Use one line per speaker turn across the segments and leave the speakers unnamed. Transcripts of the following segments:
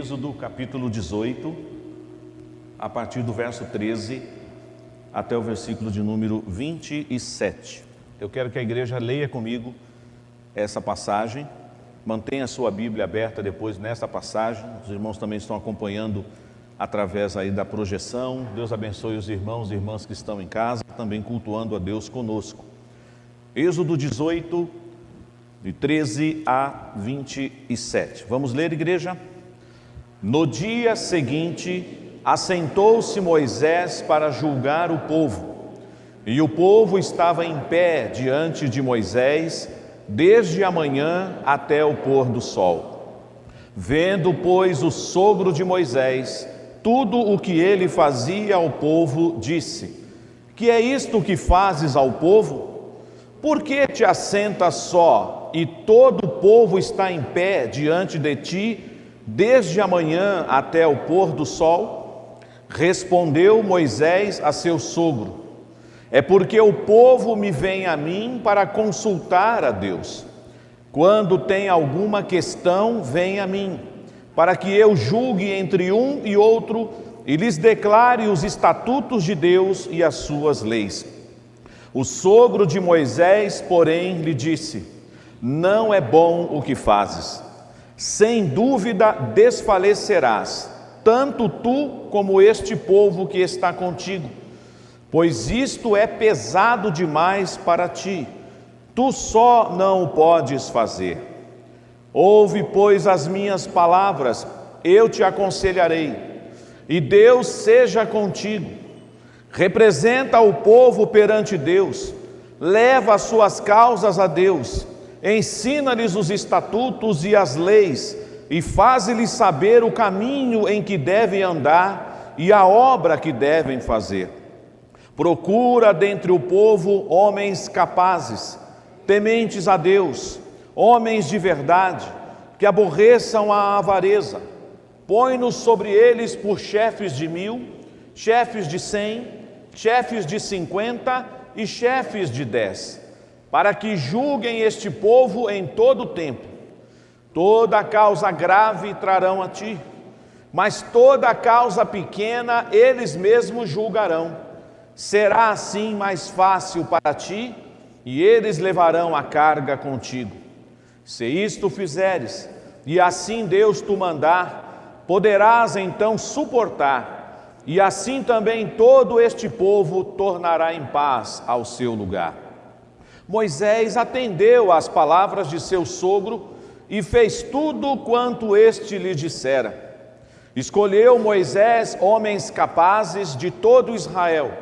Êxodo capítulo 18, a partir do verso 13 até o versículo de número 27. Eu quero que a igreja leia comigo essa passagem, mantenha a sua Bíblia aberta depois nessa passagem. Os irmãos também estão acompanhando através aí da projeção. Deus abençoe os irmãos e irmãs que estão em casa, também cultuando a Deus conosco. Êxodo 18, de 13 a 27. Vamos ler, igreja? No dia seguinte, assentou-se Moisés para julgar o povo. E o povo estava em pé diante de Moisés, desde a manhã até o pôr do sol. Vendo, pois, o sogro de Moisés tudo o que ele fazia ao povo, disse: Que é isto que fazes ao povo? Por que te assentas só, e todo o povo está em pé diante de ti, desde a manhã até o pôr do sol? Respondeu Moisés a seu sogro: É porque o povo me vem a mim para consultar a Deus. Quando tem alguma questão, vem a mim, para que eu julgue entre um e outro e lhes declare os estatutos de Deus e as suas leis. O sogro de Moisés, porém, lhe disse: Não é bom o que fazes. Sem dúvida desfalecerás, tanto tu como este povo que está contigo, pois isto é pesado demais para ti. Tu só não o podes fazer. Ouve, pois, as minhas palavras, eu te aconselharei, e Deus seja contigo. Representa o povo perante Deus, leva as suas causas a Deus, ensina-lhes os estatutos e as leis, e faze-lhes saber o caminho em que devem andar e a obra que devem fazer. Procura dentre o povo homens capazes, tementes a Deus, homens de verdade, que aborreçam a avareza. Põe-nos sobre eles por chefes de 1000, chefes de 100, chefes de 50 e chefes de 10, para que julguem este povo em todo o tempo. Toda causa grave trarão a ti, mas toda causa pequena eles mesmos julgarão. Será assim mais fácil para ti, e eles levarão a carga contigo. Se isto fizeres, e assim Deus te mandar, poderás então suportar, e assim também todo este povo tornará em paz ao seu lugar. Moisés atendeu às palavras de seu sogro e fez tudo quanto este lhe dissera. Escolheu Moisés homens capazes de todo Israel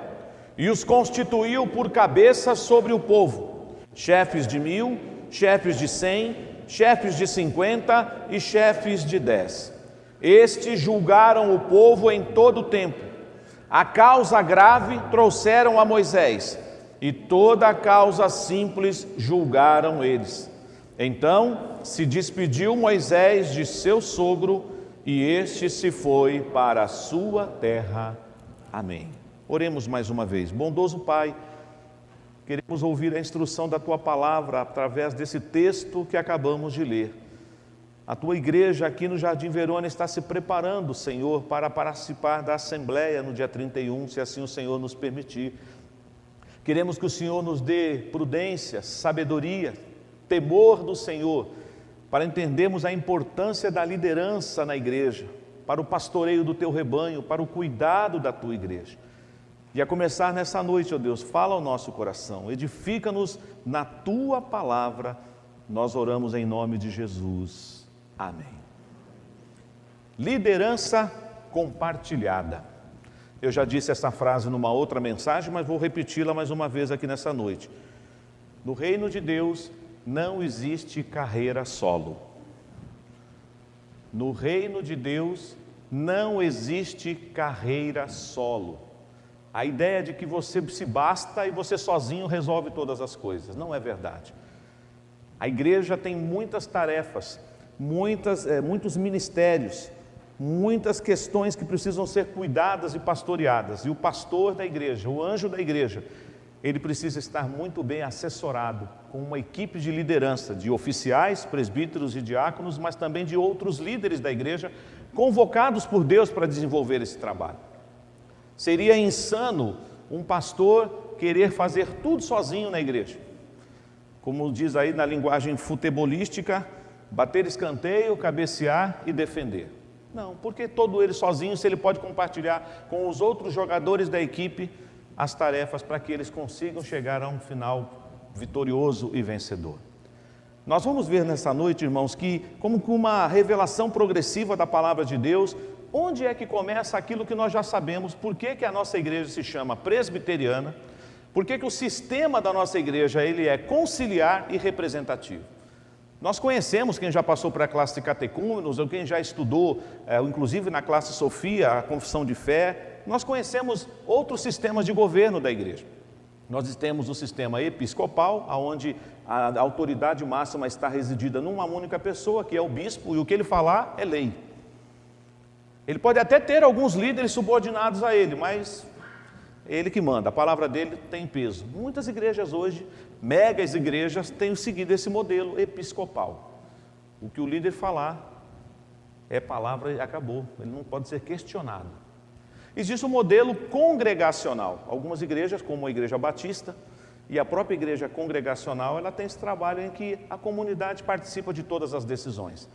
e os constituiu por cabeças sobre o povo, chefes de 1000, chefes de 100, chefes de 50 e chefes de 10. Estes julgaram o povo em todo o tempo. A causa grave trouxeram a Moisés, e toda a causa simples julgaram eles. Então se despediu Moisés de seu sogro, e este se foi para a sua terra. Amém. Oremos mais uma vez. Bondoso Pai, queremos ouvir a instrução da Tua palavra através desse texto que acabamos de ler. A Tua igreja aqui no Jardim Verona está se preparando, Senhor, para participar da Assembleia no dia 31, se assim o Senhor nos permitir. Queremos que o Senhor nos dê prudência, sabedoria, temor do Senhor, para entendermos a importância da liderança na igreja, para o pastoreio do Teu rebanho, para o cuidado da Tua igreja. E a começar nessa noite, ó Deus, fala ao nosso coração, edifica-nos na Tua palavra. Nós oramos em nome de Jesus. Amém. Liderança compartilhada. Eu já disse essa frase numa outra mensagem, mas vou repeti-la mais uma vez aqui nessa noite. No reino de Deus não existe carreira solo. No reino de Deus não existe carreira solo. A ideia de que você se basta e você sozinho resolve todas as coisas, não é verdade. A igreja tem muitas tarefas, muitos ministérios, muitas questões que precisam ser cuidadas e pastoreadas. E o pastor da igreja, o anjo da igreja, ele precisa estar muito bem assessorado com uma equipe de liderança, de oficiais, presbíteros e diáconos, mas também de outros líderes da igreja, convocados por Deus para desenvolver esse trabalho. Seria insano um pastor querer fazer tudo sozinho na igreja. Como diz aí na linguagem futebolística, bater escanteio, cabecear e defender. Não, porque todo ele sozinho, se ele pode compartilhar com os outros jogadores da equipe as tarefas para que eles consigam chegar a um final vitorioso e vencedor. Nós vamos ver nessa noite, irmãos, que como com uma revelação progressiva da palavra de Deus, onde é que começa aquilo que nós já sabemos, por que a nossa igreja se chama presbiteriana, por que o sistema da nossa igreja ele é conciliar e representativo. Nós conhecemos, quem já passou para a classe de catecúmenos, ou quem já estudou, inclusive na classe Sofia, a confissão de fé, nós conhecemos outros sistemas de governo da igreja. Nós temos o sistema episcopal, onde a autoridade máxima está residida numa única pessoa, que é o bispo, e o que ele falar é lei. Ele pode até ter alguns líderes subordinados a ele, mas é ele que manda, a palavra dele tem peso. Muitas igrejas hoje, megas igrejas, têm seguido esse modelo episcopal. O que o líder falar é palavra e acabou, ele não pode ser questionado. Existe o modelo congregacional. Algumas igrejas, como a Igreja Batista e a própria igreja congregacional, ela tem esse trabalho em que a comunidade participa de todas as decisões.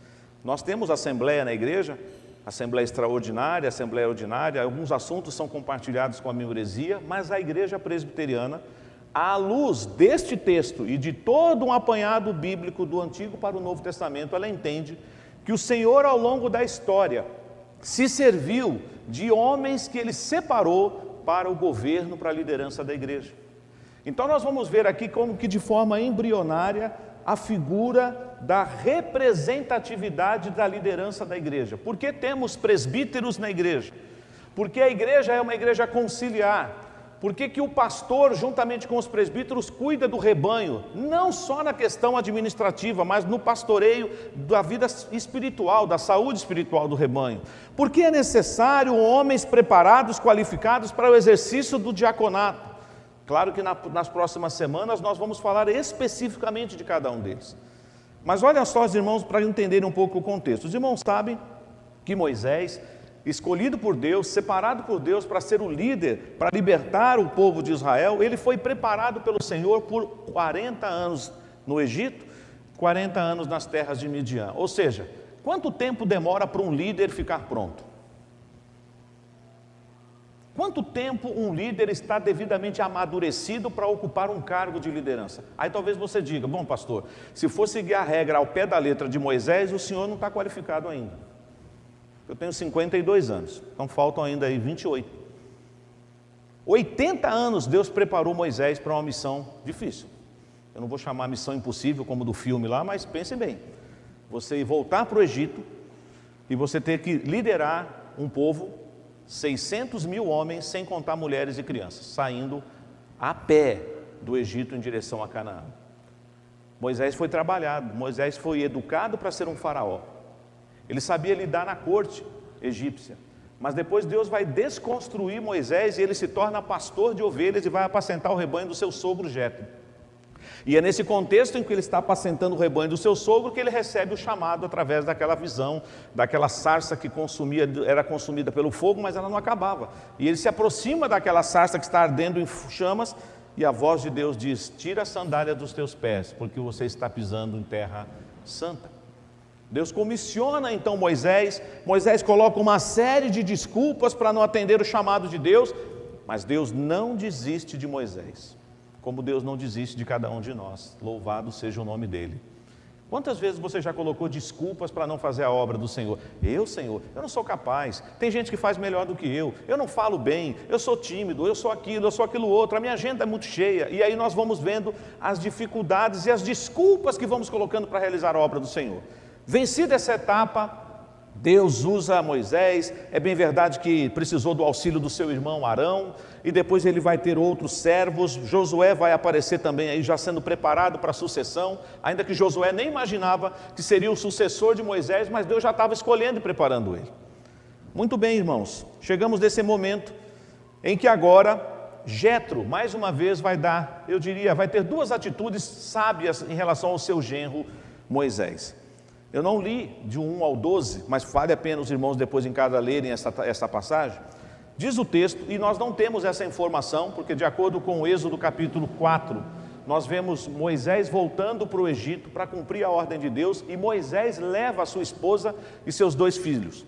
Nós temos assembleia na igreja, assembleia extraordinária, assembleia ordinária, alguns assuntos são compartilhados com a membresia, mas a igreja presbiteriana, à luz deste texto e de todo um apanhado bíblico do Antigo para o Novo Testamento, ela entende que o Senhor, ao longo da história, se serviu de homens que ele separou para o governo, para a liderança da igreja. Então nós vamos ver aqui como que de forma embrionária a figura da representatividade da liderança da igreja. Por que temos presbíteros na igreja? Porque a igreja é uma igreja conciliar. Por que o pastor, juntamente com os presbíteros, cuida do rebanho? Não só na questão administrativa, mas no pastoreio da vida espiritual, da saúde espiritual do rebanho. Porque é necessário homens preparados, qualificados para o exercício do diaconato. Claro que nas próximas semanas nós vamos falar especificamente de cada um deles. Mas olha só, os irmãos, para entenderem um pouco o contexto. Os irmãos sabem que Moisés, escolhido por Deus, separado por Deus para ser o líder, para libertar o povo de Israel, ele foi preparado pelo Senhor por 40 anos no Egito, 40 anos nas terras de Midian. Ou seja, quanto tempo demora para um líder ficar pronto? Quanto tempo um líder está devidamente amadurecido para ocupar um cargo de liderança? Aí talvez você diga, bom pastor, se for seguir a regra ao pé da letra de Moisés, o senhor não está qualificado ainda. Eu tenho 52 anos, então faltam ainda aí 28. 80 anos Deus preparou Moisés para uma missão difícil. Eu não vou chamar missão impossível como do filme lá, mas pensem bem. Você voltar para o Egito e você ter que liderar um povo, 600 mil homens, sem contar mulheres e crianças, saindo a pé do Egito em direção a Canaã. Moisés foi trabalhado, Moisés foi educado para ser um faraó. Ele sabia lidar na corte egípcia, mas depois Deus vai desconstruir Moisés e ele se torna pastor de ovelhas e vai apacentar o rebanho do seu sogro Jetro. E é nesse contexto em que ele está apacentando o rebanho do seu sogro que ele recebe o chamado através daquela visão, daquela sarça que era consumida pelo fogo, mas ela não acabava. E ele se aproxima daquela sarça que está ardendo em chamas e a voz de Deus diz, tira a sandália dos teus pés, porque você está pisando em terra santa. Deus comissiona então Moisés coloca uma série de desculpas para não atender o chamado de Deus, mas Deus não desiste de Moisés, como Deus não desiste de cada um de nós, louvado seja o nome dele. Quantas vezes você já colocou desculpas para não fazer a obra do Senhor? Senhor, eu não sou capaz, tem gente que faz melhor do que eu não falo bem, eu sou tímido, eu sou aquilo outro, a minha agenda é muito cheia, e aí nós vamos vendo as dificuldades e as desculpas que vamos colocando para realizar a obra do Senhor. Vencida essa etapa, Deus usa Moisés, é bem verdade que precisou do auxílio do seu irmão Arão, e depois ele vai ter outros servos, Josué vai aparecer também aí já sendo preparado para a sucessão, ainda que Josué nem imaginava que seria o sucessor de Moisés, mas Deus já estava escolhendo e preparando ele. Muito bem, irmãos, chegamos nesse momento em que agora Jetro, mais uma vez vai ter duas atitudes sábias em relação ao seu genro Moisés. Eu não li de 1 ao 12, mas vale a pena os irmãos depois em casa lerem essa passagem. Diz o texto, e nós não temos essa informação, porque de acordo com o Êxodo capítulo 4, nós vemos Moisés voltando para o Egito para cumprir a ordem de Deus, e Moisés leva a sua esposa e seus 2 filhos.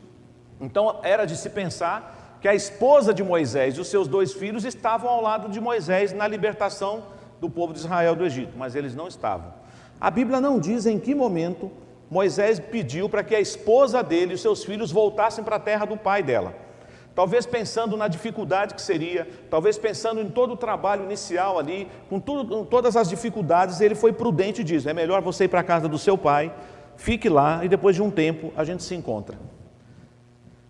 Então era de se pensar que a esposa de Moisés e os seus 2 filhos estavam ao lado de Moisés na libertação do povo de Israel do Egito, mas eles não estavam. A Bíblia não diz em que momento Moisés pediu para que a esposa dele e os seus filhos voltassem para a terra do pai dela. Talvez pensando na dificuldade que seria, talvez pensando em todo o trabalho inicial ali, com todas as dificuldades, ele foi prudente e diz: é melhor você ir para a casa do seu pai, fique lá e depois de um tempo a gente se encontra.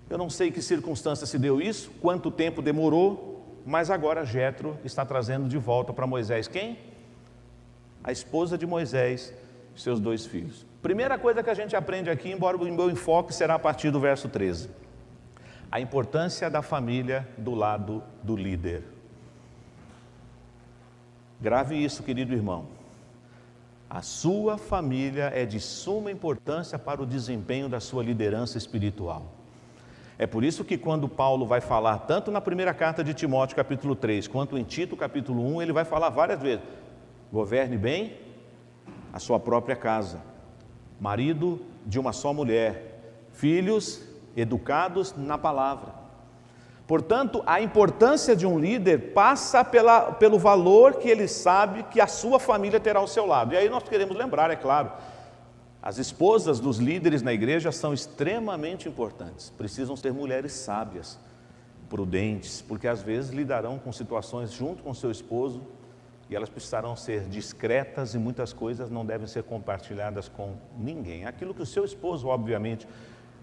Eu não sei que circunstância se deu isso, quanto tempo demorou, mas agora Jétro está trazendo de volta para Moisés quem? A esposa de Moisés e seus 2 filhos. Primeira coisa que a gente aprende aqui, embora o meu enfoque será a partir do verso 13. A importância da família do lado do líder. Grave isso, querido irmão. A sua família é de suma importância para o desempenho da sua liderança espiritual. É por isso que quando Paulo vai falar, tanto na primeira carta de Timóteo, capítulo 3, quanto em Tito, capítulo 1, ele vai falar várias vezes: governe bem a sua própria casa, marido de uma só mulher, filhos educados na palavra. Portanto, a importância de um líder passa pelo valor que ele sabe que a sua família terá ao seu lado. E aí nós queremos lembrar, é claro, as esposas dos líderes na igreja são extremamente importantes. Precisam ser mulheres sábias, prudentes, porque às vezes lidarão com situações junto com seu esposo e elas precisarão ser discretas e muitas coisas não devem ser compartilhadas com ninguém. Aquilo que o seu esposo, obviamente,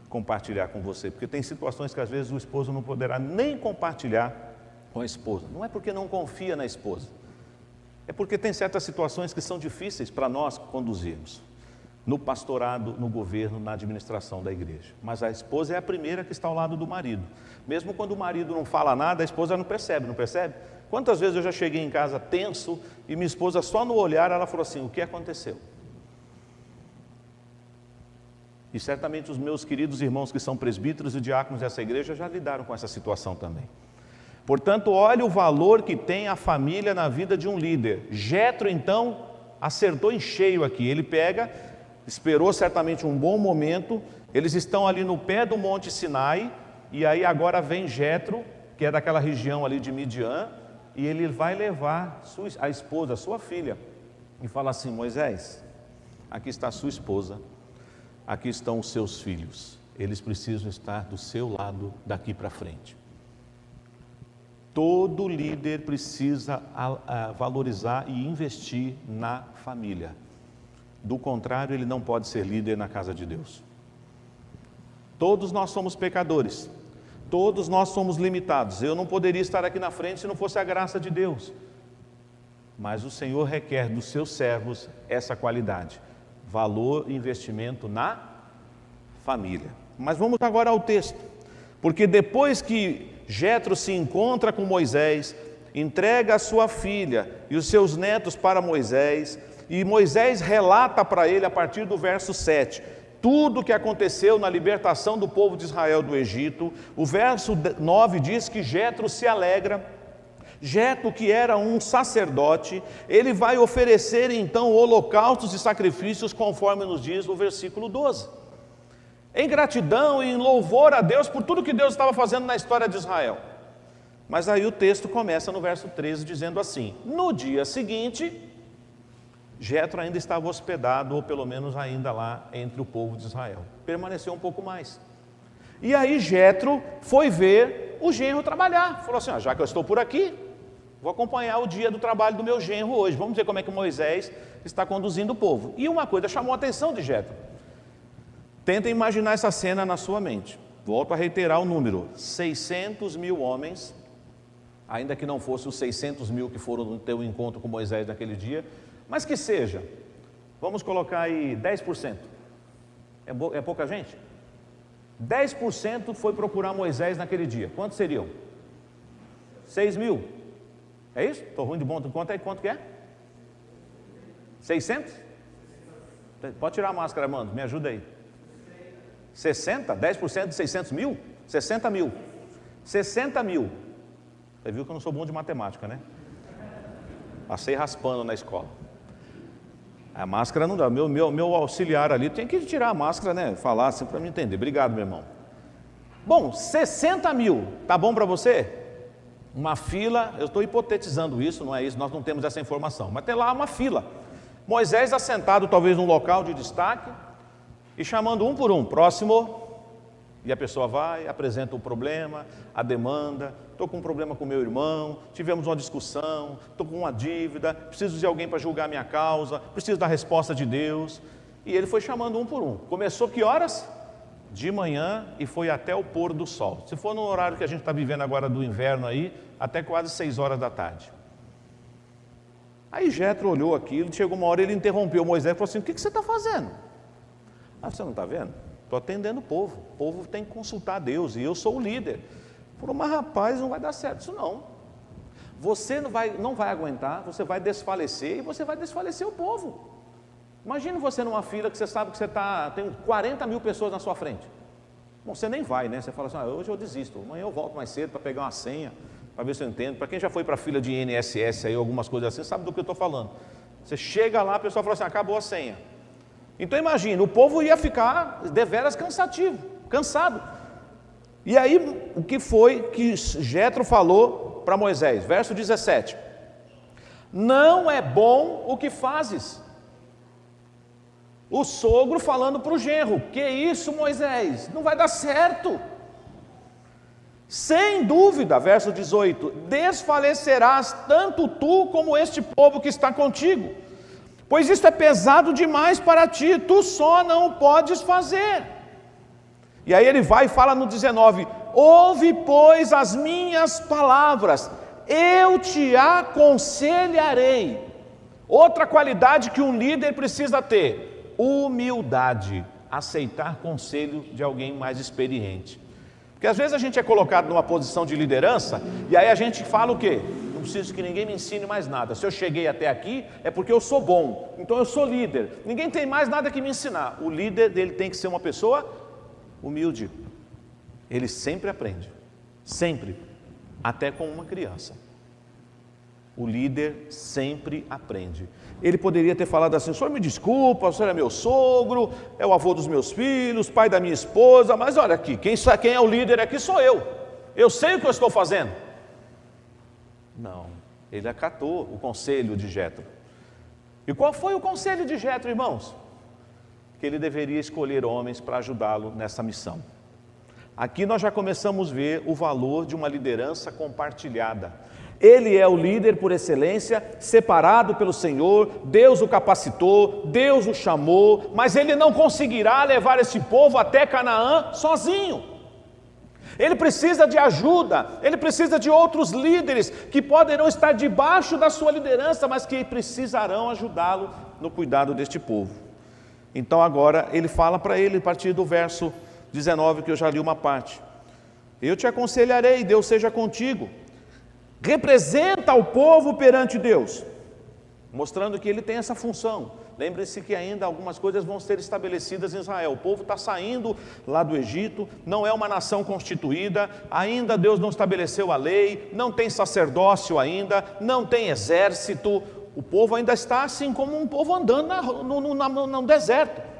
compartilhar com você, porque tem situações que às vezes o esposo não poderá nem compartilhar com a esposa. Não é porque não confia na esposa, é porque tem certas situações que são difíceis para nós conduzirmos, no pastorado, no governo, na administração da igreja. Mas a esposa é a primeira que está ao lado do marido. Mesmo quando o marido não fala nada, a esposa não percebe, não percebe? Quantas vezes eu já cheguei em casa tenso e minha esposa só no olhar ela falou assim: o que aconteceu? E certamente os meus queridos irmãos que são presbíteros e diáconos dessa igreja já lidaram com essa situação também. Portanto, olha o valor que tem a família na vida de um líder. Jétro, então, acertou em cheio aqui. Ele esperou certamente um bom momento, eles estão ali no pé do Monte Sinai, e aí agora vem Jétro, que é daquela região ali de Midian, e ele vai levar a esposa, a sua filha, e fala assim: Moisés, aqui está a sua esposa, aqui estão os seus filhos, eles precisam estar do seu lado daqui para frente. Todo líder precisa valorizar e investir na família. Do contrário, ele não pode ser líder na casa de Deus. Todos nós somos pecadores, todos nós somos limitados. Eu não poderia estar aqui na frente se não fosse a graça de Deus. Mas o Senhor requer dos seus servos essa qualidade: valor e investimento na família. Mas vamos agora ao texto, porque depois que Jétro se encontra com Moisés, entrega a sua filha e os seus netos para Moisés, e Moisés relata para ele, a partir do verso 7, tudo o que aconteceu na libertação do povo de Israel do Egito. O verso 9 diz que Jétro se alegra. Jétro, que era um sacerdote, ele vai oferecer então holocaustos e sacrifícios, conforme nos diz o versículo 12, em gratidão e em louvor a Deus por tudo que Deus estava fazendo na história de Israel. Mas aí o texto começa no verso 13 dizendo assim: no dia seguinte, Jétro ainda estava hospedado, ou pelo menos ainda lá entre o povo de Israel, permaneceu um pouco mais. E aí Jétro foi ver o genro trabalhar, falou assim: já que eu estou por aqui, vou acompanhar o dia do trabalho do meu genro hoje, vamos ver como é que Moisés está conduzindo o povo. E uma coisa chamou a atenção de Jétro. Tenta imaginar essa cena na sua mente. Volto a reiterar o número: 600 mil homens, ainda que não fosse os 600 mil que foram ter o encontro com Moisés naquele dia, mas que seja, vamos colocar aí 10%. É pouca gente? 10% foi procurar Moisés naquele dia. Quantos seriam? 6 mil. É isso? Estou ruim de bom. Quanto que é? 600? Pode tirar a máscara, mano, me ajuda aí. 60? 10% de 600 mil? 60 mil. 60 mil. Você viu que eu não sou bom de matemática, né? Passei raspando na escola. A máscara não dá. Meu auxiliar ali tem que tirar a máscara, né? Falar assim para me entender. Obrigado, meu irmão. Bom, 60 mil. Tá bom para você? Uma fila, eu estou hipotetizando isso, não é isso, nós não temos essa informação. Mas tem lá uma fila. Moisés assentado talvez num local de destaque e chamando um por um. Próximo. E a pessoa vai, apresenta o problema, a demanda. Estou com um problema com meu irmão, tivemos uma discussão, estou com uma dívida, preciso de alguém para julgar minha causa, preciso da resposta de Deus. E ele foi chamando um por um. Começou que horas? De manhã e foi até o pôr do sol. Se for no horário que a gente está vivendo agora do inverno aí, até quase 6 horas da tarde. Aí Jetro olhou aquilo, chegou uma hora ele interrompeu Moisés e falou assim: o que você está fazendo? Ah, você não está vendo? Estou atendendo o povo tem que consultar a Deus e eu sou o líder. Falou, mas rapaz, não vai dar certo isso não. Você não vai aguentar, você vai desfalecer e você vai desfalecer o povo. Imagina você numa fila que você sabe que tem 40 mil pessoas na sua frente. Bom, você nem vai, né? Você fala assim, hoje eu desisto, amanhã eu volto mais cedo para pegar uma senha, para ver se eu entendo. Para quem já foi para a fila de INSS aí, algumas coisas assim, sabe do que eu estou falando. Você chega lá, a pessoa fala assim, acabou a senha. Então imagina, o povo ia ficar deveras cansado. E aí, o que foi que Jetro falou para Moisés? Verso 17. Não é bom o que fazes. O sogro falando para o genro, que isso, Moisés? Não vai dar certo. Sem dúvida, verso 18, desfalecerás tanto tu como este povo que está contigo, pois isto é pesado demais para ti, tu só não o podes fazer. E aí ele vai e fala no 19, ouve pois as minhas palavras, eu te aconselharei. Outra qualidade que um líder precisa ter, humildade, aceitar conselho de alguém mais experiente. Porque às vezes a gente é colocado numa posição de liderança, e aí a gente fala o quê? Não preciso que ninguém me ensine mais nada, se eu cheguei até aqui é porque eu sou bom, então eu sou líder, ninguém tem mais nada que me ensinar. O líder dele tem que ser uma pessoa humilde, ele sempre aprende, sempre, até com uma criança. O líder sempre aprende. Ele poderia ter falado assim, o senhor me desculpa, o senhor é meu sogro, é o avô dos meus filhos, pai da minha esposa, mas olha aqui, quem é o líder aqui sou eu sei o que eu estou fazendo. Não, ele acatou o conselho de Jetro. E qual foi o conselho de Jetro, irmãos? Que ele deveria escolher homens para ajudá-lo nessa missão. Aqui nós já começamos a ver o valor de uma liderança compartilhada. Ele é o líder por excelência, separado pelo Senhor, Deus o capacitou, Deus o chamou, mas ele não conseguirá levar esse povo até Canaã sozinho. Ele precisa de ajuda, ele precisa de outros líderes que poderão estar debaixo da sua liderança, mas que precisarão ajudá-lo no cuidado deste povo. Então agora ele fala para ele, a partir do verso 19, que eu já li uma parte. Eu te aconselharei, Deus seja contigo. Representa o povo perante Deus, mostrando que ele tem essa função. Lembre-se que ainda algumas coisas vão ser estabelecidas em Israel. O povo está saindo lá do Egito, não é uma nação constituída, ainda Deus não estabeleceu a lei, não tem sacerdócio ainda, não tem exército. O povo ainda está assim como um povo andando no deserto.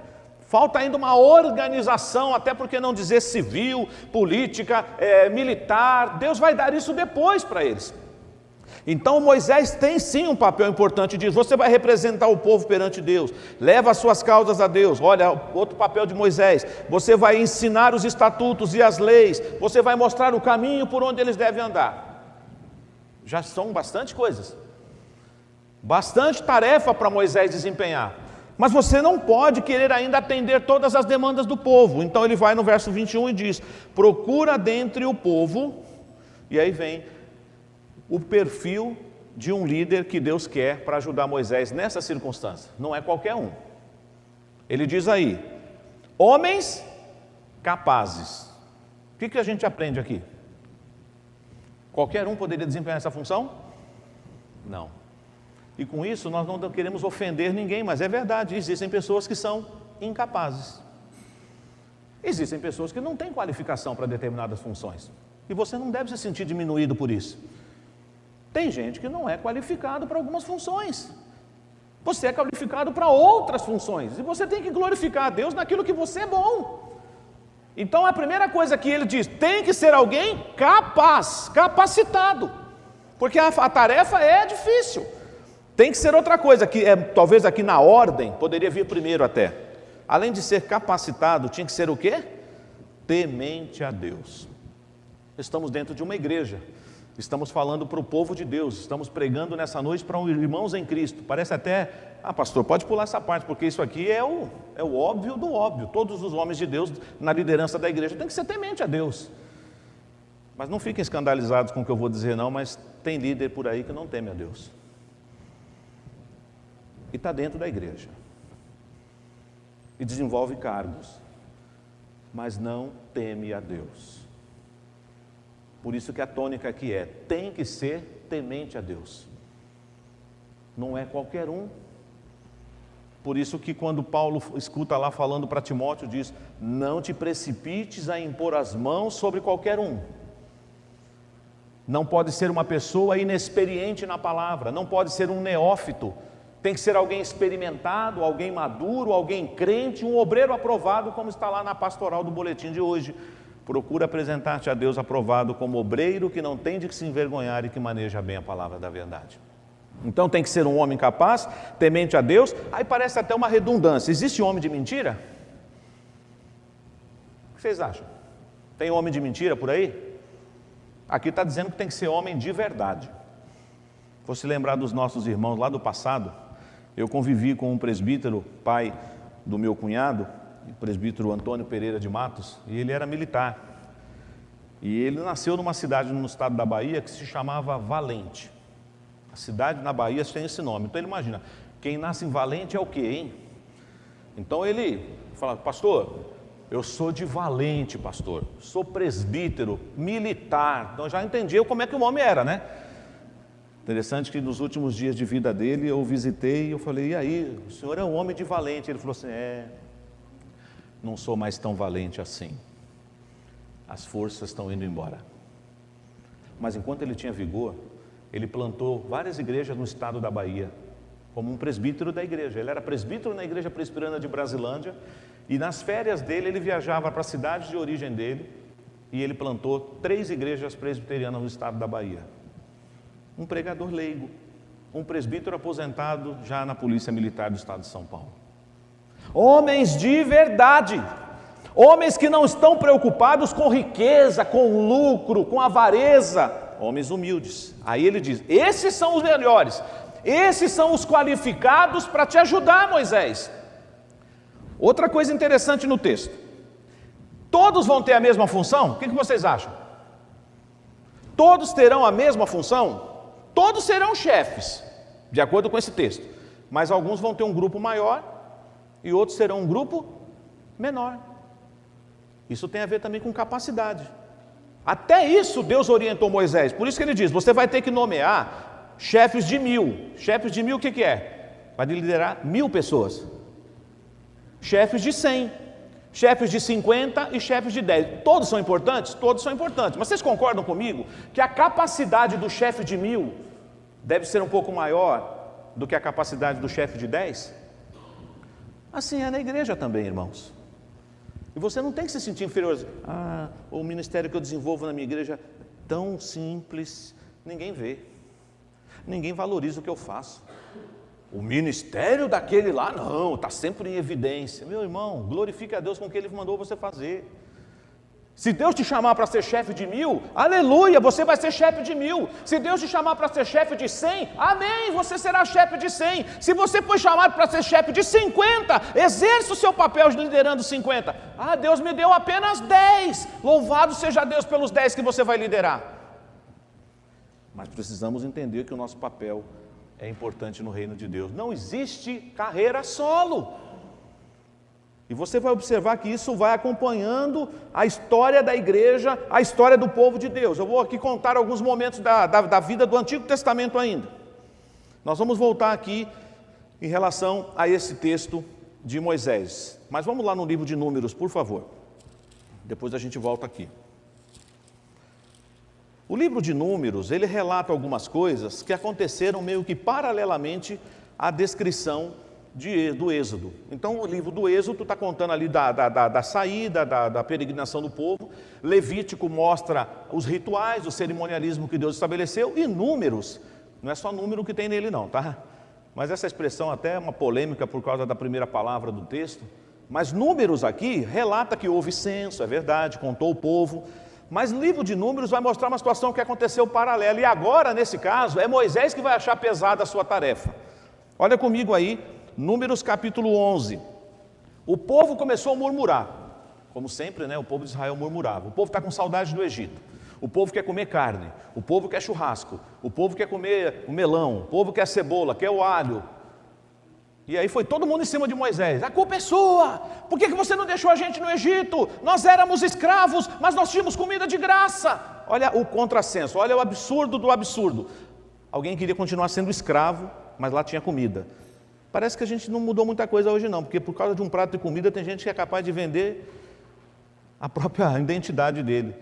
Falta ainda uma organização, até porque não dizer civil, política, militar. Deus vai dar isso depois para eles. Então Moisés tem sim um papel importante disso. Você vai representar o povo perante Deus, leva as suas causas a Deus. Olha, outro papel de Moisés, você vai ensinar os estatutos e as leis, você vai mostrar o caminho por onde eles devem andar. Já são bastante coisas, bastante tarefa para Moisés desempenhar. Mas você não pode querer ainda atender todas as demandas do povo. Então ele vai no verso 21 e diz, procura dentre o povo, e aí vem o perfil de um líder que Deus quer para ajudar Moisés nessa circunstância. Não é qualquer um. Ele diz aí, homens capazes. O que a gente aprende aqui? Qualquer um poderia desempenhar essa função? Não. E com isso nós não queremos ofender ninguém, mas é verdade, existem pessoas que são incapazes. Existem pessoas que não têm qualificação para determinadas funções. E você não deve se sentir diminuído por isso. Tem gente que não é qualificado para algumas funções. Você é qualificado para outras funções. E você tem que glorificar a Deus naquilo que você é bom. Então a primeira coisa que ele diz, tem que ser alguém capaz, capacitado. Porque a tarefa é difícil. Tem que ser outra coisa, que talvez aqui na ordem, poderia vir primeiro até. Além de ser capacitado, tinha que ser o quê? Temente a Deus. Estamos dentro de uma igreja. Estamos falando para o povo de Deus, estamos pregando nessa noite para irmãos em Cristo. Parece até, pastor, pode pular essa parte, porque isso aqui é o óbvio do óbvio. Todos os homens de Deus na liderança da igreja têm que ser temente a Deus. Mas não fiquem escandalizados com o que eu vou dizer não, mas tem líder por aí que não teme a Deus. E está dentro da igreja. E desenvolve cargos, mas não teme a Deus. Por isso que a tônica aqui tem que ser temente a Deus. Não é qualquer um. Por isso que quando Paulo escuta lá falando para Timóteo, diz, não te precipites a impor as mãos sobre qualquer um. Não pode ser uma pessoa inexperiente na palavra, não pode ser um neófito. Tem que ser alguém experimentado, alguém maduro, alguém crente, um obreiro aprovado, como está lá na pastoral do boletim de hoje. Procura apresentar-te a Deus aprovado como obreiro que não tem de que se envergonhar e que maneja bem a palavra da verdade. Então tem que ser um homem capaz, temente a Deus. Aí parece até uma redundância. Existe homem de mentira? O que vocês acham? Tem homem de mentira por aí? Aqui está dizendo que tem que ser homem de verdade. Vou se lembrar dos nossos irmãos lá do passado. Eu convivi com um presbítero, pai do meu cunhado, o presbítero Antônio Pereira de Matos, e ele era militar. E ele nasceu numa cidade no estado da Bahia que se chamava Valente. A cidade na Bahia tem esse nome. Então ele imagina, quem nasce em Valente é o quê, hein? Então ele fala, pastor, eu sou de Valente, pastor. Sou presbítero, militar. Então já entendi como é que o homem era, né? Interessante que nos últimos dias de vida dele eu visitei e eu falei, e aí, o senhor é um homem de Valente? Ele falou assim, não sou mais tão valente assim. As forças estão indo embora. Mas enquanto ele tinha vigor, ele plantou várias igrejas no estado da Bahia, como um presbítero da igreja. Ele era presbítero na igreja presbiteriana de Brasilândia, e nas férias dele ele viajava para a cidade de origem dele, e ele plantou 3 igrejas presbiterianas no estado da Bahia. Um pregador leigo, um presbítero aposentado já na Polícia Militar do estado de São Paulo. Homens de verdade, homens que não estão preocupados com riqueza, com lucro, com avareza, homens humildes. Aí ele diz, esses são os melhores, esses são os qualificados para te ajudar, Moisés. Outra coisa interessante no texto, todos vão ter a mesma função? O que vocês acham? Todos terão a mesma função? Todos serão chefes, de acordo com esse texto, mas alguns vão ter um grupo maior e outros serão um grupo menor. Isso tem a ver também com capacidade. Até isso Deus orientou Moisés, por isso que ele diz, você vai ter que nomear chefes de 1000. Chefes de 1000 o que é? Vai liderar 1000 pessoas. Chefes de 100, chefes de 50 e chefes de 10. Todos são importantes? Todos são importantes. Mas vocês concordam comigo que a capacidade do chefe de 1000 deve ser um pouco maior do que a capacidade do chefe de 10? Assim é na igreja também, irmãos. E você não tem que se sentir inferior. O ministério que eu desenvolvo na minha igreja é tão simples, ninguém vê. Ninguém valoriza o que eu faço. O ministério daquele lá, não, está sempre em evidência. Meu irmão, glorifique a Deus com o que Ele mandou você fazer. Se Deus te chamar para ser chefe de 1000, aleluia, você vai ser chefe de 1000. Se Deus te chamar para ser chefe de 100, amém, você será chefe de 100. Se você foi chamado para ser chefe de 50, exerça o seu papel liderando 50. Deus me deu apenas 10. Louvado seja Deus pelos 10 que você vai liderar. Mas precisamos entender que o nosso papel é importante no reino de Deus. Não existe carreira solo. E você vai observar que isso vai acompanhando a história da igreja, a história do povo de Deus. Eu vou aqui contar alguns momentos da vida do Antigo Testamento ainda. Nós vamos voltar aqui em relação a esse texto de Moisés. Mas vamos lá no livro de Números, por favor. Depois a gente volta aqui. O livro de Números, ele relata algumas coisas que aconteceram meio que paralelamente à descrição do Êxodo. Então, o livro do Êxodo está contando ali da saída, da peregrinação do povo. Levítico mostra os rituais, o cerimonialismo que Deus estabeleceu. E Números, não é só número que tem nele não, tá? Mas essa expressão até é uma polêmica por causa da primeira palavra do texto. Mas Números aqui relata que houve censo, é verdade, contou o povo. Mas o livro de Números vai mostrar uma situação que aconteceu paralela. E agora, nesse caso, é Moisés que vai achar pesada a sua tarefa. Olha comigo aí, Números capítulo 11. O povo começou a murmurar. Como sempre, né? O povo de Israel murmurava. O povo está com saudade do Egito. O povo quer comer carne. O povo quer churrasco. O povo quer comer o melão. O povo quer cebola, quer o alho. E aí foi todo mundo em cima de Moisés. A culpa é sua. Por que você não deixou a gente no Egito? Nós éramos escravos, mas nós tínhamos comida de graça. Olha o contrassenso, olha o absurdo do absurdo. Alguém queria continuar sendo escravo, mas lá tinha comida. Parece que a gente não mudou muita coisa hoje não, porque por causa de um prato de comida tem gente que é capaz de vender a própria identidade dele.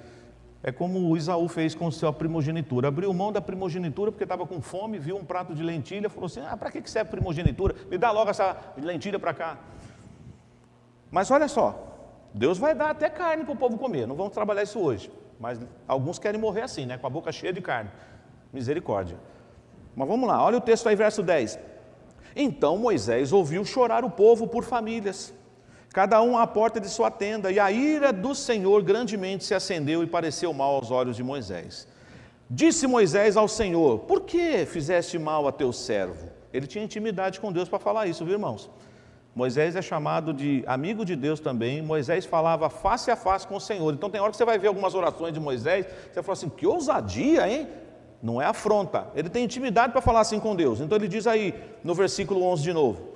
É como o Isaú fez com sua primogenitura. Abriu mão da primogenitura porque estava com fome, viu um prato de lentilha, falou assim, para que serve primogenitura? Me dá logo essa lentilha para cá. Mas olha só, Deus vai dar até carne para o povo comer, não vamos trabalhar isso hoje. Mas alguns querem morrer assim, né? Com a boca cheia de carne. Misericórdia. Mas vamos lá, olha o texto aí, verso 10. Então Moisés ouviu chorar o povo por famílias, cada um à porta de sua tenda, e a ira do Senhor grandemente se acendeu e pareceu mal aos olhos de Moisés. Disse Moisés ao Senhor, por que fizeste mal a teu servo? Ele tinha intimidade com Deus para falar isso, viu, irmãos? Moisés é chamado de amigo de Deus também. Moisés falava face a face com o Senhor. Então tem hora que você vai ver algumas orações de Moisés, você fala assim, que ousadia, hein? Não é afronta, ele tem intimidade para falar assim com Deus. Então ele diz aí, no versículo 11 de novo,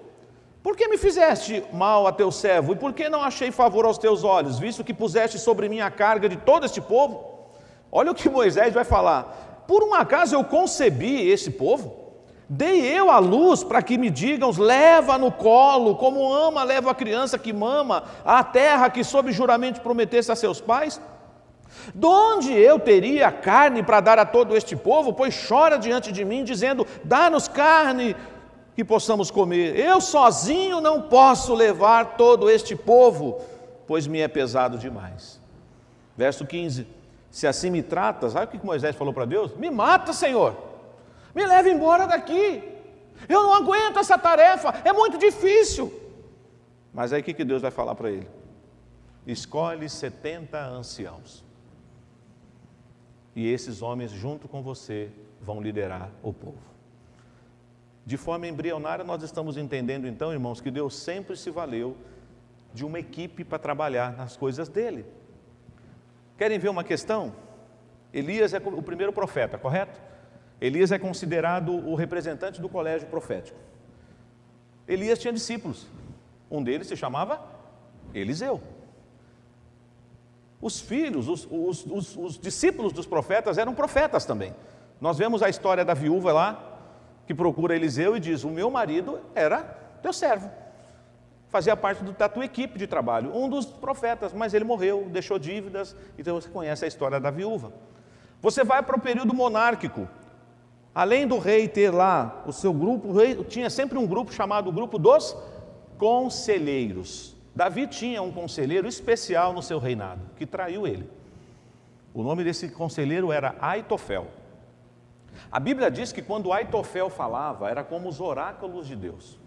por que me fizeste mal a teu servo? E por que não achei favor aos teus olhos, visto que puseste sobre mim a carga de todo este povo? Olha o que Moisés vai falar. Por um acaso eu concebi esse povo? Dei eu à luz para que me digam, leva no colo, como ama leva a criança que mama, a terra que sob juramento prometesse a seus pais? De onde eu teria carne para dar a todo este povo? Pois chora diante de mim, dizendo, dá-nos carne que possamos comer. Eu sozinho não posso levar todo este povo, pois me é pesado demais. Verso 15, se assim me tratas, sabe o que Moisés falou para Deus? Me mata, Senhor, me leva embora daqui, eu não aguento essa tarefa, é muito difícil. Mas aí o que Deus vai falar para ele? Escolhe 70 anciãos, e esses homens junto com você vão liderar o povo. De forma embrionária nós estamos entendendo então, irmãos, que Deus sempre se valeu de uma equipe para trabalhar nas coisas dele. Querem ver uma questão? Elias é o primeiro profeta, correto? Elias é considerado o representante do colégio profético. Elias tinha discípulos, um deles se chamava Eliseu. Os filhos, os discípulos dos profetas eram profetas também. Nós vemos a história da viúva lá, que procura Eliseu e diz, o meu marido era teu servo, fazia parte da tua equipe de trabalho, um dos profetas, mas ele morreu, deixou dívidas, então você conhece a história da viúva. Você vai para o período monárquico, além do rei ter lá o seu grupo, o rei tinha sempre um grupo chamado grupo dos conselheiros. Davi tinha um conselheiro especial no seu reinado, que traiu ele. O nome desse conselheiro era Aitofel. A Bíblia diz que quando Aitofel falava, era como os oráculos de Deus.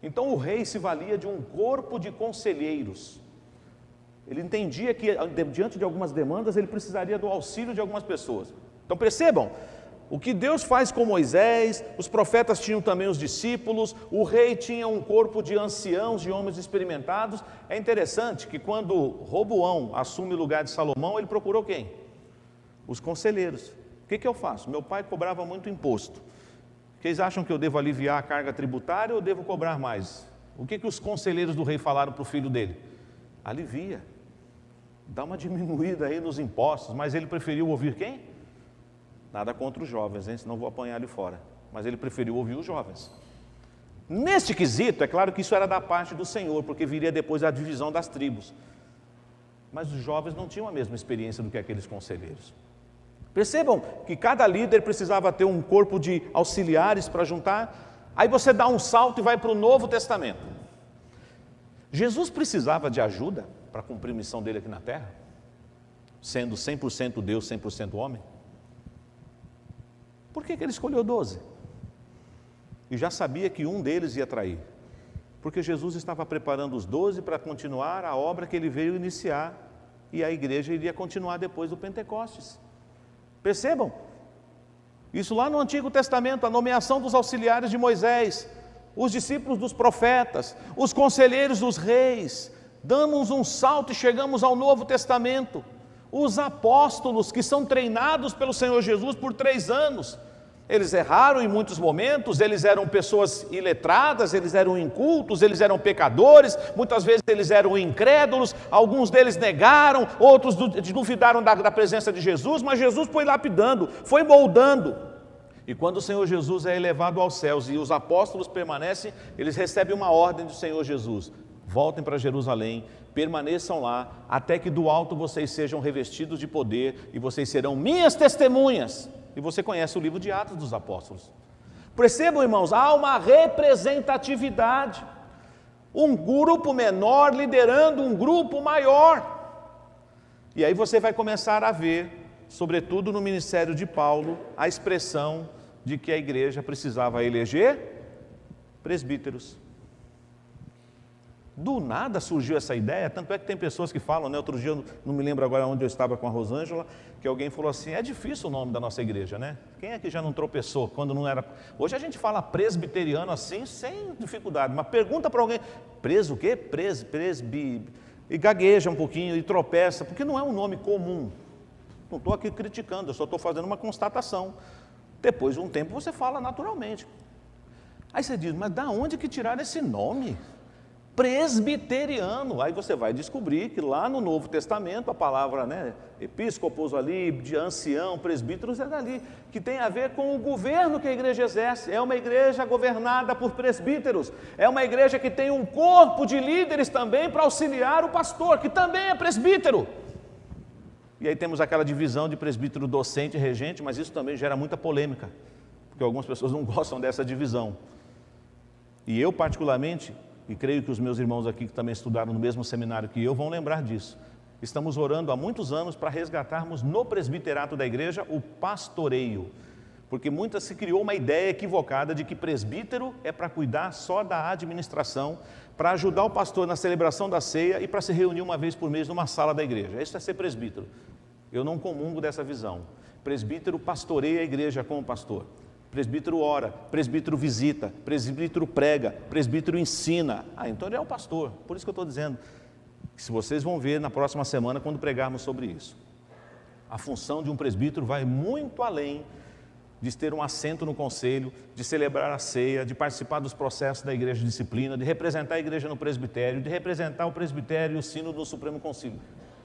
Então o rei se valia de um corpo de conselheiros. Ele entendia que diante de algumas demandas, ele precisaria do auxílio de algumas pessoas. Então percebam, o que Deus faz com Moisés, os profetas tinham também os discípulos, o rei tinha um corpo de anciãos, de homens experimentados. É interessante que quando Roboão assume o lugar de Salomão, ele procurou quem? Os conselheiros. O que eu faço? Meu pai cobrava muito imposto. Vocês acham que eu devo aliviar a carga tributária ou devo cobrar mais? O que os conselheiros do rei falaram para o filho dele? Alivia, dá uma diminuída aí nos impostos, mas ele preferiu ouvir quem? Nada contra os jovens, hein? Senão vou apanhar ali fora. Mas ele preferiu ouvir os jovens. Neste quesito, é claro que isso era da parte do Senhor, porque viria depois a divisão das tribos. mas os jovens não tinham a mesma experiência do que aqueles conselheiros. Percebam que cada líder precisava ter um corpo de auxiliares para juntar. Aí você dá um salto e vai para o Novo Testamento. Jesus precisava de ajuda para cumprir a missão dele aqui na terra, sendo 100% Deus, 100% homem. Por que ele escolheu 12? E já sabia que um deles ia trair. Porque Jesus estava preparando os 12 para continuar a obra que ele veio iniciar, e a igreja iria continuar depois do Pentecostes. Percebam? Isso lá no Antigo Testamento, a nomeação dos auxiliares de Moisés, os discípulos dos profetas, os conselheiros dos reis. Damos um salto e chegamos ao Novo Testamento. Os apóstolos que são treinados pelo Senhor Jesus por 3 anos. Eles erraram em muitos momentos, eles eram pessoas iletradas, eles eram incultos, eles eram pecadores, muitas vezes eles eram incrédulos, alguns deles negaram, outros duvidaram da presença de Jesus, mas Jesus foi lapidando, foi moldando. E quando o Senhor Jesus é elevado aos céus e os apóstolos permanecem, eles recebem uma ordem do Senhor Jesus: voltem para Jerusalém, permaneçam lá, até que do alto vocês sejam revestidos de poder e vocês serão minhas testemunhas. E você conhece o livro de Atos dos Apóstolos. Percebam, irmãos, há uma representatividade. Um grupo menor liderando um grupo maior. E aí você vai começar a ver, sobretudo no ministério de Paulo, a expressão de que a igreja precisava eleger presbíteros. Do nada surgiu essa ideia, tanto é que tem pessoas que falam, né? Outro dia, eu não me lembro agora onde eu estava com a Rosângela, que alguém falou assim: é difícil o nome da nossa igreja, né? Quem é que já não tropeçou quando não era... Hoje a gente fala presbiteriano assim, sem dificuldade, mas pergunta para alguém, o quê? Presbi... E gagueja um pouquinho e tropeça, porque não é um nome comum. Não estou aqui criticando, eu só estou fazendo uma constatação. Depois de um tempo você fala naturalmente. Aí você diz, mas da onde que tiraram esse nome? Presbiteriano. Aí você vai descobrir que lá no Novo Testamento a palavra, né, episcopos ali, de ancião, presbíteros, é dali, que tem a ver com o governo que a igreja exerce. É uma igreja governada por presbíteros, é uma igreja que tem um corpo de líderes também para auxiliar o pastor, que também é presbítero. E aí temos aquela divisão de presbítero docente e regente, mas isso também gera muita polêmica, porque algumas pessoas não gostam dessa divisão. E eu particularmente, e creio que os meus irmãos aqui que também estudaram no mesmo seminário que eu vão lembrar disso. Estamos orando há muitos anos para resgatarmos no presbiterato da igreja o pastoreio. Porque muitas se criou uma ideia equivocada de que presbítero é para cuidar só da administração, para ajudar o pastor na celebração da ceia e para se reunir uma vez por mês numa sala da igreja. Isso é ser presbítero. Eu não comungo dessa visão. Presbítero pastoreia a igreja como pastor. Presbítero ora, presbítero visita, presbítero prega, presbítero ensina. Então ele é o pastor. Por isso que eu estou dizendo, que se vocês vão ver na próxima semana quando pregarmos sobre isso. A função de um presbítero vai muito além de ter um assento no conselho, de celebrar a ceia, de participar dos processos da igreja de disciplina, de representar a igreja no presbitério, de representar o presbitério e o sínodo no Supremo Concílio.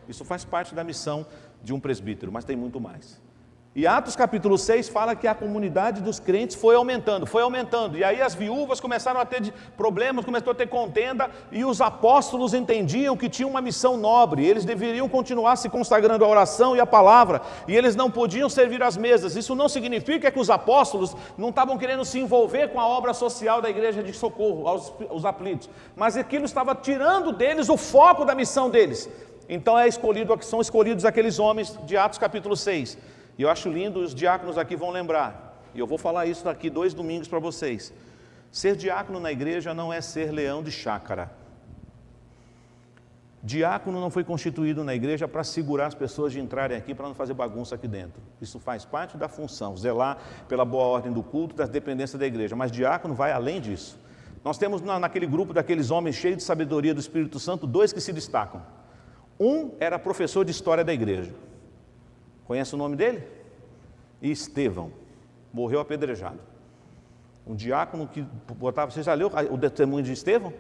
Isso faz parte da missão de um presbítero, mas tem muito mais. E Atos capítulo 6 fala que a comunidade dos crentes foi aumentando, e aí as viúvas começaram a ter problemas, começou a ter contenda, e os apóstolos entendiam que tinham uma missão nobre, eles deveriam continuar se consagrando à oração e à palavra, e eles não podiam servir às mesas. Isso não significa que os apóstolos não estavam querendo se envolver com a obra social da igreja de socorro aos aflitos, mas aquilo estava tirando deles o foco da missão deles. Então são escolhidos aqueles homens de Atos capítulo 6, e eu acho lindo, os diáconos aqui vão lembrar, e eu vou falar isso daqui 2 domingos para vocês. Ser diácono na igreja não é ser leão de chácara. Diácono não foi constituído na igreja para segurar as pessoas de entrarem aqui, para não fazer bagunça aqui dentro. Isso faz parte da função, zelar pela boa ordem do culto, das dependências da igreja, mas diácono vai além disso. Nós temos naquele grupo daqueles homens cheios de sabedoria do Espírito Santo, 2 que se destacam. Um era professor de história da igreja. Conhece o nome dele? Estevão. Morreu apedrejado. Um diácono que botava... Você já leu o testemunho de Estevão?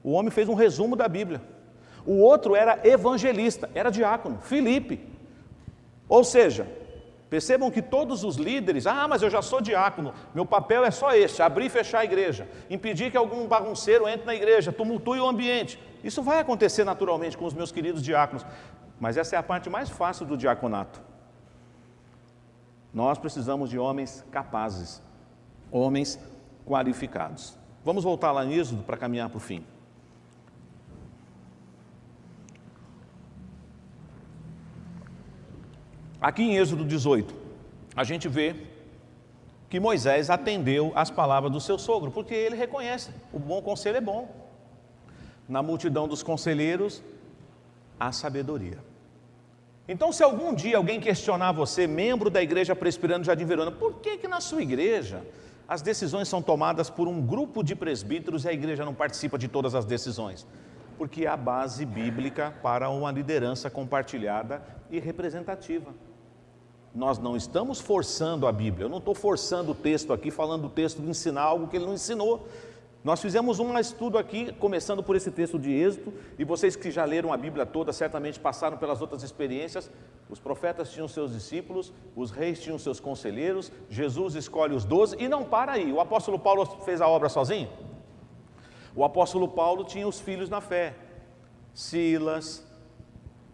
O homem fez um resumo da Bíblia. O outro era evangelista, era diácono, Filipe. Ou seja, percebam que todos os líderes... mas eu já sou diácono, meu papel é só este, abrir e fechar a igreja, impedir que algum bagunceiro entre na igreja, tumultue o ambiente. Isso vai acontecer naturalmente com os meus queridos diáconos. Mas essa é a parte mais fácil do diaconato. Nós precisamos de homens capazes, homens qualificados. Vamos voltar lá em Êxodo para caminhar para o fim. Aqui em Êxodo 18, a gente vê que Moisés atendeu às palavras do seu sogro, porque ele reconhece, o bom conselho é bom. Na multidão dos conselheiros, há sabedoria. Então, se algum dia alguém questionar você, membro da Igreja Presbiteriana do Jardim Verona, por que na sua igreja as decisões são tomadas por um grupo de presbíteros e a igreja não participa de todas as decisões? Porque há base bíblica para uma liderança compartilhada e representativa. Nós não estamos forçando a Bíblia, eu não estou forçando o texto aqui, falando o texto de ensinar algo que ele não ensinou. Nós fizemos um estudo aqui, começando por esse texto de Êxodo, e vocês que já leram a Bíblia toda, certamente passaram pelas outras experiências. Os profetas tinham seus discípulos, os reis tinham seus conselheiros, Jesus escolhe os 12, e não para aí. O apóstolo Paulo fez a obra sozinho? O apóstolo Paulo tinha os filhos na fé, Silas,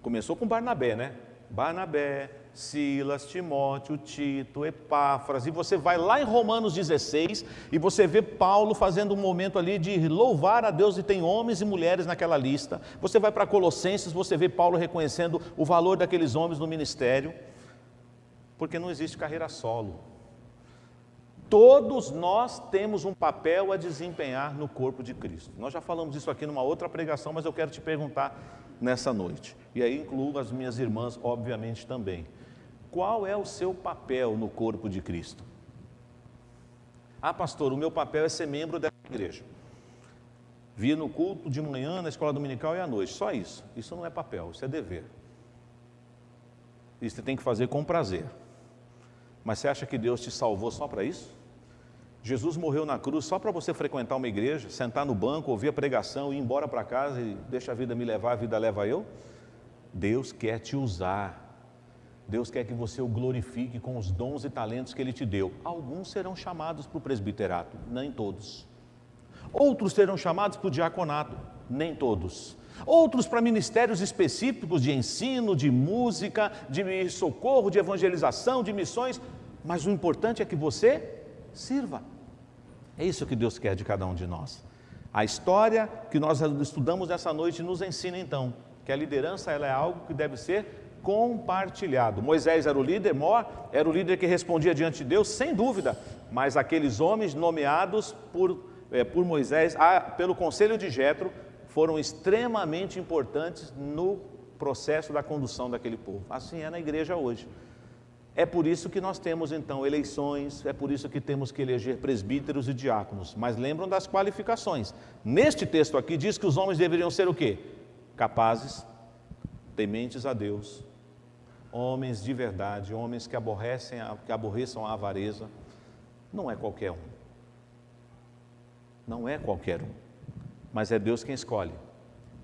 começou com Barnabé, né? Barnabé, Silas, Timóteo, Tito, Epáfras, e você vai lá em Romanos 16 e você vê Paulo fazendo um momento ali de louvar a Deus, e tem homens e mulheres naquela lista. Você vai para Colossenses, você vê Paulo reconhecendo o valor daqueles homens no ministério, porque não existe carreira solo. Todos nós temos um papel a desempenhar no corpo de Cristo. Nós já falamos isso aqui numa outra pregação, mas eu quero te perguntar nessa noite, e aí incluo as minhas irmãs, obviamente, também. Qual é o seu papel no corpo de Cristo? Ah, pastor, o meu papel é ser membro dessa igreja. Vir no culto de manhã, na escola dominical e à noite, só isso. Isso não é papel, isso é dever. Isso você tem que fazer com prazer. Mas você acha que Deus te salvou só para isso? Jesus morreu na cruz só para você frequentar uma igreja, sentar no banco, ouvir a pregação, ir embora para casa e deixa a vida me levar, a vida leva eu? Deus quer te usar. Deus quer que você o glorifique com os dons e talentos que Ele te deu. Alguns serão chamados para o presbiterato, nem todos. Outros serão chamados para o diaconato, nem todos. Outros para ministérios específicos de ensino, de música, de socorro, de evangelização, de missões. Mas o importante é que você sirva. É isso que Deus quer de cada um de nós. A história que nós estudamos nessa noite nos ensina então que a liderança ela é algo que deve ser compartilhado. Moisés era o líder, era o líder que respondia diante de Deus, sem dúvida, mas aqueles homens nomeados por Moisés, pelo conselho de Jetro, foram extremamente importantes no processo da condução daquele povo. Assim é na igreja hoje. É por isso que nós temos então eleições, é por isso que temos que eleger presbíteros e diáconos, mas lembram das qualificações. Neste texto aqui diz que os homens deveriam ser o quê? Capazes, tementes a Deus, homens de verdade, homens que aborreçam a avareza. Não é qualquer um. Não é qualquer um. Mas é Deus quem escolhe.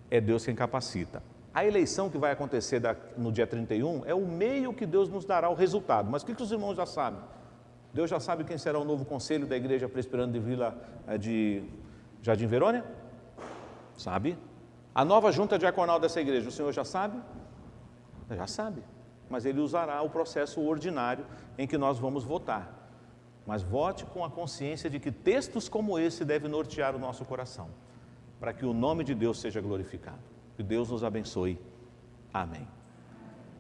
É Deus quem capacita. A eleição que vai acontecer no dia 31 é o meio que Deus nos dará o resultado. Mas o que os irmãos já sabem? Deus já sabe quem será o novo conselho da Igreja Presbiteriana de Jardim Verona? Sabe? A nova junta diaconal dessa igreja, o Senhor já sabe? Já sabe. Mas Ele usará o processo ordinário em que nós vamos votar. Mas vote com a consciência de que textos como esse devem nortear o nosso coração, para que o nome de Deus seja glorificado. Que Deus nos abençoe. Amém.